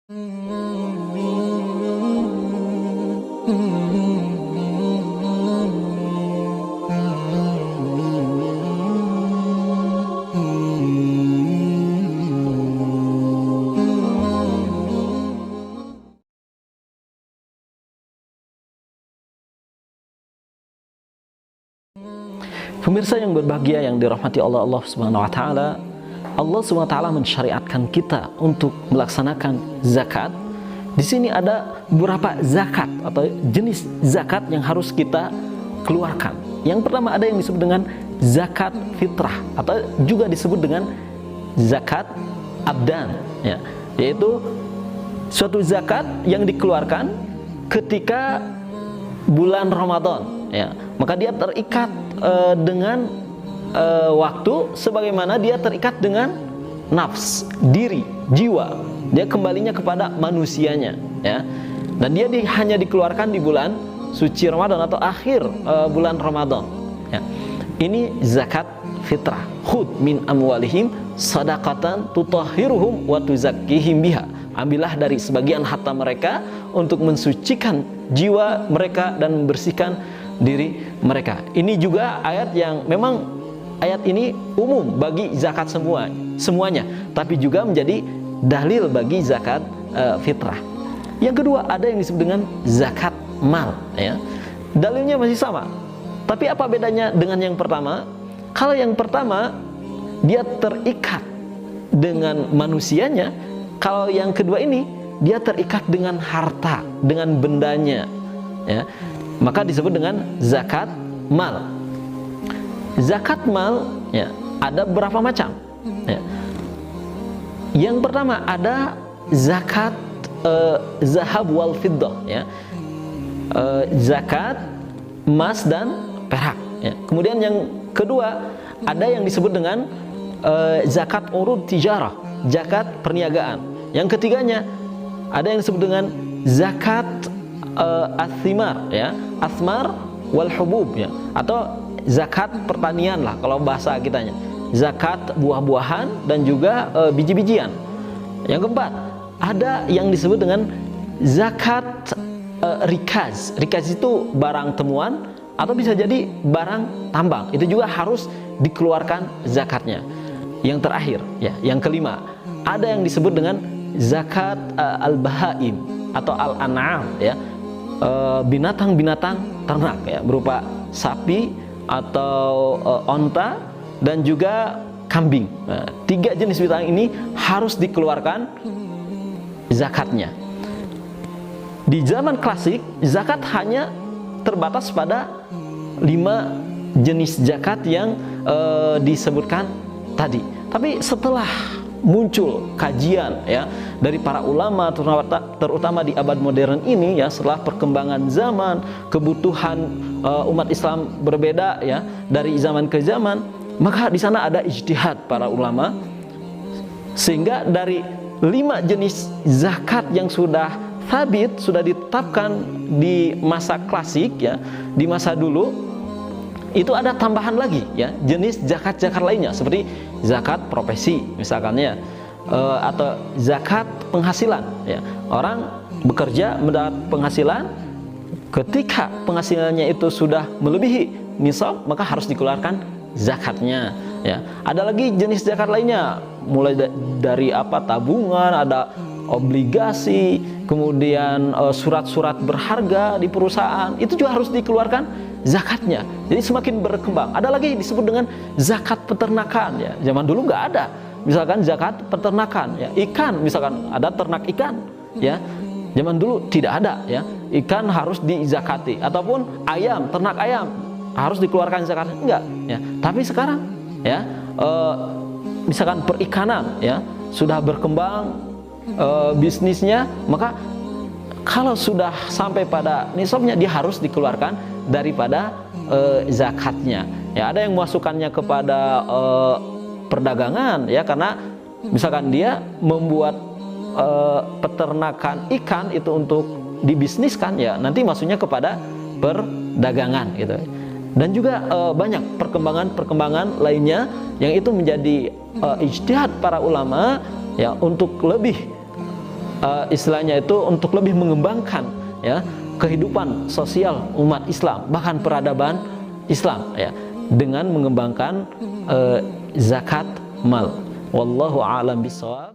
Pemirsa yang berbahagia yang dirahmati Allah Subhanahu wa taala, Allah Subhanahu wa taala mensyariatkan kita untuk melaksanakan zakat. Di sini ada beberapa zakat atau jenis zakat yang harus kita keluarkan. Yang pertama ada yang disebut dengan zakat fitrah atau juga disebut dengan zakat abdan, ya, yaitu suatu zakat yang dikeluarkan ketika bulan Ramadan, ya, maka dia terikat dengan waktu sebagaimana dia terikat dengan nafs, diri, jiwa. Dia kembalinya kepada manusianya, ya. Dan dia hanya dikeluarkan di bulan suci Ramadan atau akhir bulan Ramadan, ya. Ini zakat fitrah. Khudh min amwalihim shadaqatan tutahhiruhum wa tuzakkihim biha. Ambillah dari sebagian harta mereka untuk mensucikan jiwa mereka dan membersihkan diri mereka. Ini juga ayat yang memang ayat ini umum bagi zakat semuanya, tapi juga menjadi dalil bagi zakat fitrah. Yang kedua ada yang disebut dengan zakat mal, ya. Dalilnya masih sama. Tapi apa bedanya dengan yang pertama? Kalau yang pertama dia terikat dengan manusianya, kalau yang kedua ini dia terikat dengan harta, dengan bendanya, ya. Maka disebut dengan zakat mal. Zakat mal, ya, ada berapa macam, ya. Yang pertama ada zakat zahab wal fiddah, ya, zakat emas dan perak, ya. Kemudian yang kedua ada yang disebut dengan zakat urud tijarah, zakat perniagaan. Yang ketiganya ada yang disebut dengan zakat athimar, ya, asmar wal hubub, ya, atau zakat pertanian lah kalau bahasa kitanya, zakat buah-buahan dan juga biji-bijian. Yang keempat ada yang disebut dengan zakat rikaz. Rikaz itu barang temuan atau bisa jadi barang tambang, itu juga harus dikeluarkan zakatnya. Yang terakhir, ya, yang kelima ada yang disebut dengan zakat al-bahaim atau al-an'am, ya, binatang-binatang ternak, ya, berupa sapi atau onta dan juga kambing. Nah, tiga jenis binatang ini harus dikeluarkan zakatnya. Di zaman klasik zakat hanya terbatas pada 5 jenis zakat yang disebutkan tadi. Tapi setelah muncul kajian, ya, dari para ulama terutama di abad modern ini, ya, setelah perkembangan zaman, kebutuhan umat Islam berbeda, ya, dari zaman ke zaman, maka di sana ada ijtihad para ulama sehingga dari 5 jenis zakat yang sudah sabit, sudah ditetapkan di masa klasik, ya, di masa dulu, itu ada tambahan lagi, ya, jenis zakat-zakat lainnya seperti zakat profesi misalkannya, atau zakat penghasilan, ya. Orang bekerja mendapat penghasilan, ketika penghasilannya itu sudah melebihi nisab maka harus dikeluarkan zakatnya, ya. Ada lagi jenis zakat lainnya mulai dari apa, tabungan, ada obligasi, kemudian surat-surat berharga di perusahaan, itu juga harus dikeluarkan zakatnya. Jadi semakin berkembang. Ada lagi disebut dengan zakat peternakan, ya. Zaman dulu nggak ada, misalkan zakat peternakan, ya, ikan, misalkan ada ternak ikan, ya. Zaman dulu tidak ada, ya, ikan harus dizakati, ataupun ayam, ternak ayam harus dikeluarkan zakatnya, enggak, ya. Tapi sekarang, ya, misalkan perikanan, ya, sudah berkembang bisnisnya, maka kalau sudah sampai pada nisabnya dia harus dikeluarkan daripada zakatnya, ya. Ada yang memasukkannya kepada perdagangan, ya, karena misalkan dia membuat peternakan ikan itu untuk dibisniskan, ya, nanti masuknya kepada perdagangan, gitu. Dan juga banyak perkembangan lainnya yang itu menjadi ijtihad para ulama, ya, untuk lebih istilahnya itu untuk lebih mengembangkan ya kehidupan sosial umat Islam, bahkan peradaban Islam ya, dengan mengembangkan zakat mal. Wallahu a'lam bishawab.